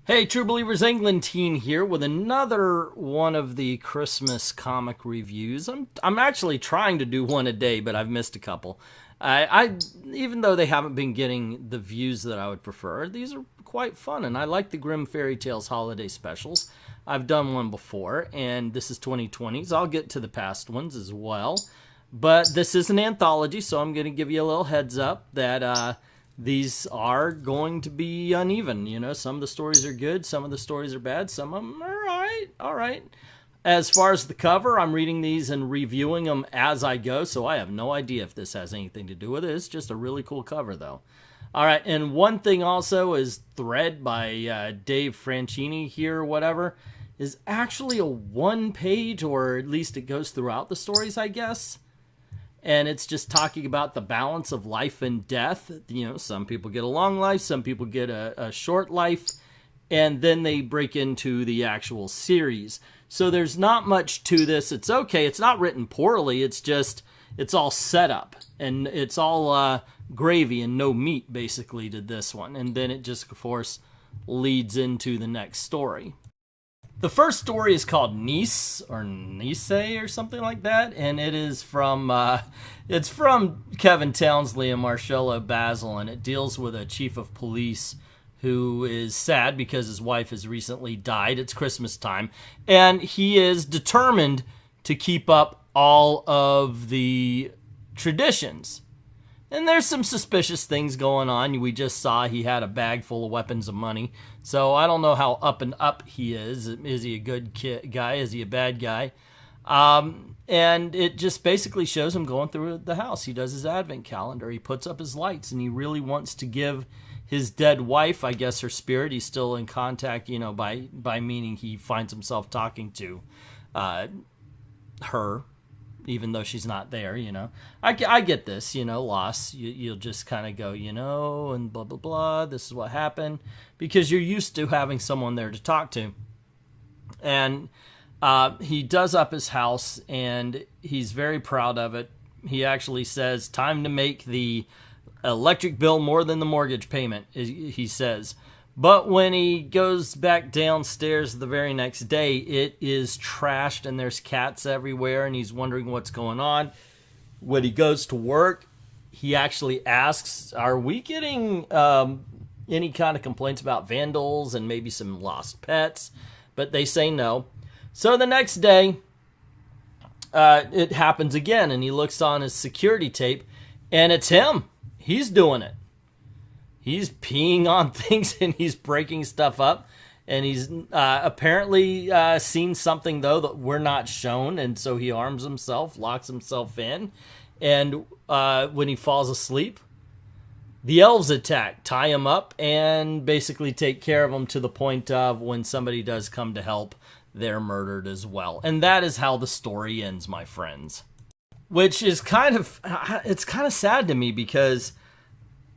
Hey, True Believers Englentine here with another one of the Christmas comic reviews. I'm actually trying to do one a day, but I've missed a couple. I even though they haven't been getting the views that I would prefer, these are quite fun, and I like the Grimm Fairy Tales holiday specials. I've done one before, and this is 2020, so I'll get to the past ones as well. But this is an anthology, so I'm going to give you a little heads up that these are going to be uneven. You know, some of the stories are good, some of the stories are bad, some of them are all right. As far as the cover, I'm reading these and reviewing them as I go, so I have no idea if this has anything to do with it. It's just a really cool cover, though. All right, and one thing also is Thread by Dave Franchini here, or whatever, is actually a one-page, or at least it goes throughout the stories, I guess. And it's just talking about the balance of life and death. You know, some people get a long life, some people get a short life, and then they break into the actual series. So there's not much to this. It's okay. It's not written poorly. It's just, it's all set up. And it's all gravy and no meat, basically, to this one. And then it just, of course, leads into the next story. The first story is called Nice or Nice or something like that, and it is from it's from Kevin Townsley and Marcelo Basil, and it deals with a chief of police who is sad because his wife has recently died. It's Christmas time, and he is determined to keep up all of the traditions. And there's some suspicious things going on. We just saw he had a bag full of weapons and money. So I don't know how up and up he is. Is he a good guy? Is he a bad guy? And it just basically shows him going through the house. He does his advent calendar. He puts up his lights, and he really wants to give his dead wife, I guess her spirit, he's still in contact, you know, by meaning he finds himself talking to her, even though she's not there, you know. I get this, you know, loss. You'll just kind of go, you know, and blah, blah, blah. This is what happened. Because you're used to having someone there to talk to. And he does up his house, and he's very proud of it. He actually says, time to make the electric bill more than the mortgage payment, he says. But when he goes back downstairs the very next day, it is trashed and there's cats everywhere, and he's wondering what's going on. When he goes to work, he actually asks, are we getting any kind of complaints about vandals and maybe some lost pets? But they say no. So the next day, it happens again, and he looks on his security tape, and it's him. He's doing it. He's peeing on things and he's breaking stuff up. And he's apparently seen something, though, that we're not shown. And so he arms himself, locks himself in. And when he falls asleep, the elves attack, tie him up, and basically take care of him to the point of when somebody does come to help, they're murdered as well. And that is how the story ends, my friends. Which is it's kind of sad to me because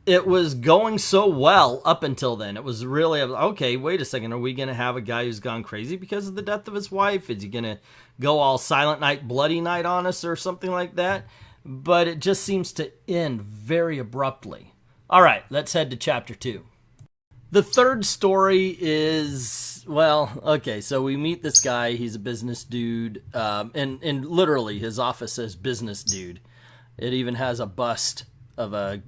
it was going so well up until then. It was really, okay, wait a second. Are we going to have a guy who's gone crazy because of the death of his wife? Is he going to go all Silent Night, Bloody Night on us or something like that? But it just seems to end very abruptly. All right, let's head to chapter 2. The third story is, well, okay, so we meet this guy. He's a business dude, and literally his office says business dude. It even has a bust of a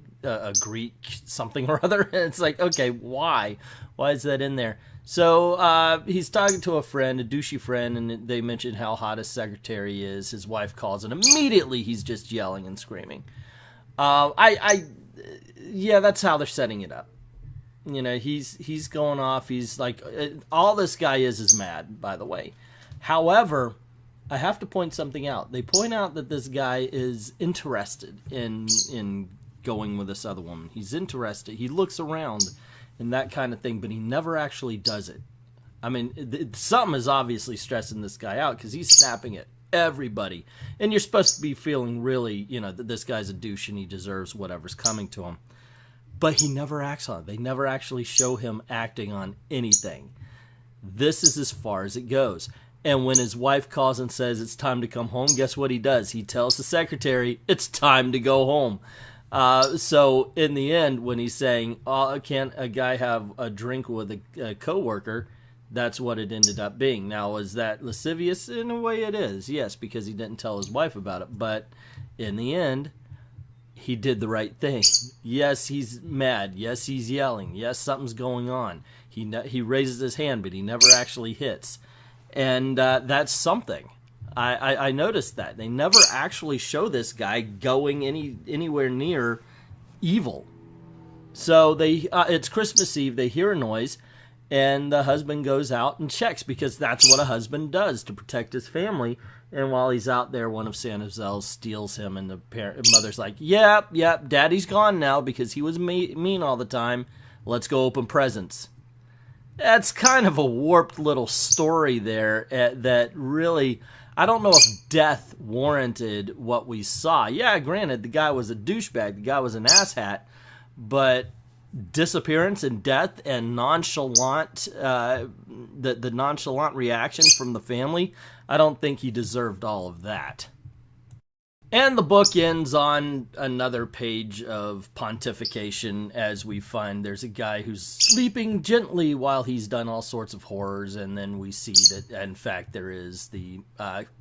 Greek something or other. It's like, okay, why is that in there? So he's talking to a friend, a douchey friend, and they mention how hot his secretary is. His wife calls, and immediately he's just yelling and screaming. Yeah, that's how they're setting it up. You know, he's going off. He's like, all this guy is mad, by the way. However, I have to point something out. They point out that this guy is interested in going with this other woman. He's interested. He looks around and that kind of thing, but he never actually does it. I mean, something is obviously stressing this guy out because he's snapping at everybody. And you're supposed to be feeling really, you know, that this guy's a douche and he deserves whatever's coming to him. But he never acts on it. They never actually show him acting on anything. This is as far as it goes. And when his wife calls and says it's time to come home, guess what he does? He tells the secretary it's time to go home. So in the end, when he's saying, "Oh, can't a guy have a drink with a coworker?" That's what it ended up being. Now, is that lascivious? In a way, it is. Yes, because he didn't tell his wife about it. But in the end, he did the right thing. Yes, he's mad. Yes, he's yelling. Yes, something's going on. He raises his hand, but he never actually hits, and that's something. I noticed that they never actually show this guy going anywhere near evil. So it's Christmas Eve. They hear a noise, and the husband goes out and checks because that's what a husband does to protect his family. And while he's out there, one of Santa's elves steals him, and the mother's like, "Yep, Daddy's gone now because he was mean all the time. Let's go open presents." That's kind of a warped little story there that really, I don't know if death warranted what we saw. Yeah, granted, the guy was a douchebag, the guy was an asshat, but disappearance and death and nonchalant, the nonchalant reaction from the family, I don't think he deserved all of that. And the book ends on another page of pontification as we find there's a guy who's sleeping gently while he's done all sorts of horrors, and then we see that, in fact, there is the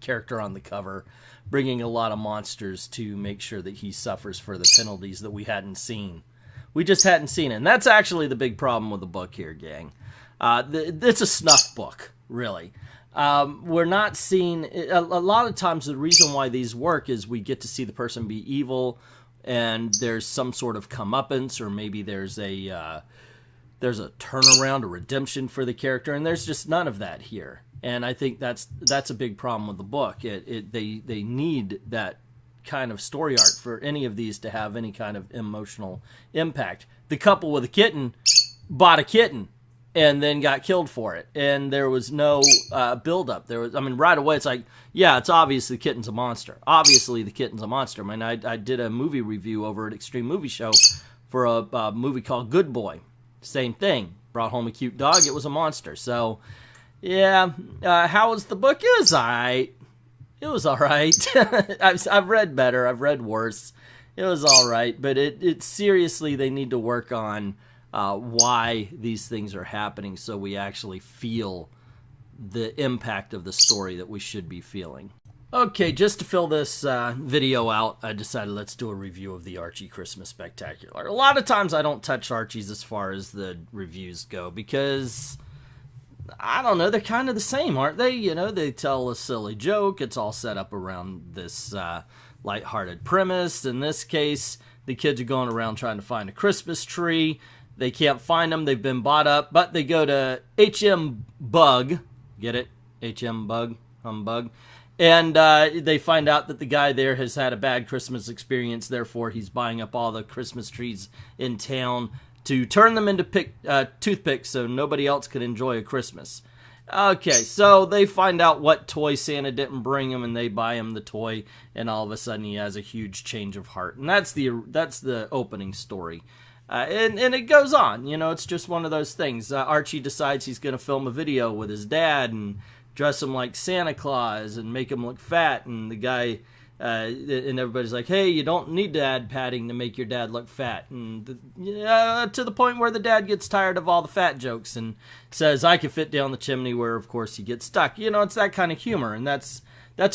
character on the cover bringing a lot of monsters to make sure that he suffers for the penalties that we hadn't seen. We just hadn't seen it, and that's actually the big problem with the book here, gang. It's a snuff book, really. We're not seeing a lot of times. The reason why these work is we get to see the person be evil, and there's some sort of comeuppance, or maybe there's a turnaround, a redemption for the character, and there's just none of that here. And I think that's a big problem with the book. They need that kind of story arc for any of these to have any kind of emotional impact. The couple with a kitten bought a kitten and then got killed for it, and there was no build-up. Right away it's like, yeah, it's obvious the kitten's a monster. Obviously the kitten's a monster. I mean, I did a movie review over at Extreme Movie Show for a movie called Good Boy. Same thing. Brought home a cute dog. It was a monster. So, yeah. How was the book? It was alright. It was alright. I've read better. I've read worse. It was alright. But it seriously, they need to work on why these things are happening so we actually feel the impact of the story that we should be feeling. Okay, just to fill this video out, I decided let's do a review of the Archie Christmas Spectacular. A lot of times I don't touch Archies as far as the reviews go because, I don't know, they're kind of the same, aren't they? You know, they tell a silly joke. It's all set up around this lighthearted premise. In this case, the kids are going around trying to find a Christmas tree. They can't find them. They've been bought up, but they go to HM Bug. Get it? HM Bug? Humbug. And they find out that the guy there has had a bad Christmas experience. Therefore, he's buying up all the Christmas trees in town to turn them into toothpicks so nobody else could enjoy a Christmas. Okay, so they find out what toy Santa didn't bring him, and they buy him the toy, and all of a sudden he has a huge change of heart. And that's the opening story. And it goes on, you know, it's just one of those things. Archie decides he's going to film a video with his dad and dress him like Santa Claus and make him look fat. And the guy, and everybody's like, hey, you don't need to add padding to make your dad look fat. And to the point where the dad gets tired of all the fat jokes and says, I can fit down the chimney, where, of course, he gets stuck. You know, it's that kind of humor, and that's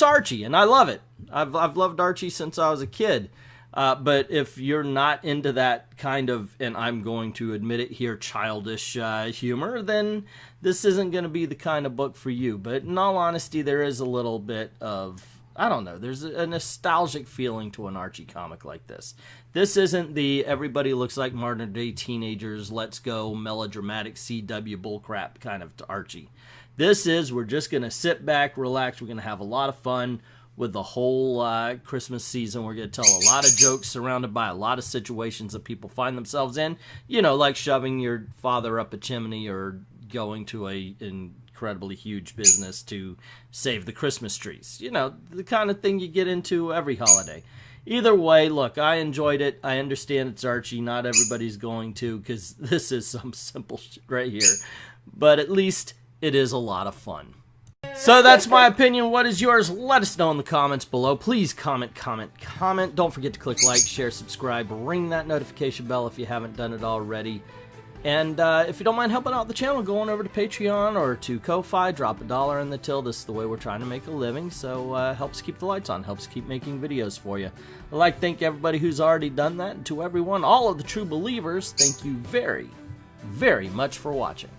Archie, and I love it. I've loved Archie since I was a kid. But if you're not into that kind of, and I'm going to admit it here, childish humor, then this isn't going to be the kind of book for you. But in all honesty, there is a little bit of, I don't know, there's a nostalgic feeling to an Archie comic like this. This isn't the everybody looks like modern day teenagers, let's go melodramatic CW bullcrap kind of Archie. This is, we're just going to sit back, relax, we're going to have a lot of fun with the whole Christmas season. We're going to tell a lot of jokes surrounded by a lot of situations that people find themselves in. You know, like shoving your father up a chimney or going to a incredibly huge business to save the Christmas trees. You know, the kind of thing you get into every holiday. Either way, look, I enjoyed it. I understand it's Archie. Not everybody's going to, because this is some simple shit right here. But at least it is a lot of fun. So that's my opinion. What is yours? Let us know in the comments below. Please comment, comment, comment. Don't forget to click like, share, subscribe, ring that notification bell if you haven't done it already. And if you don't mind helping out the channel, go on over to Patreon or to Ko-Fi, drop $1 in the till. This is the way we're trying to make a living, so helps keep the lights on, helps keep making videos for you. I'd like to thank everybody who's already done that, and to everyone, all of the true believers, thank you very, very much for watching.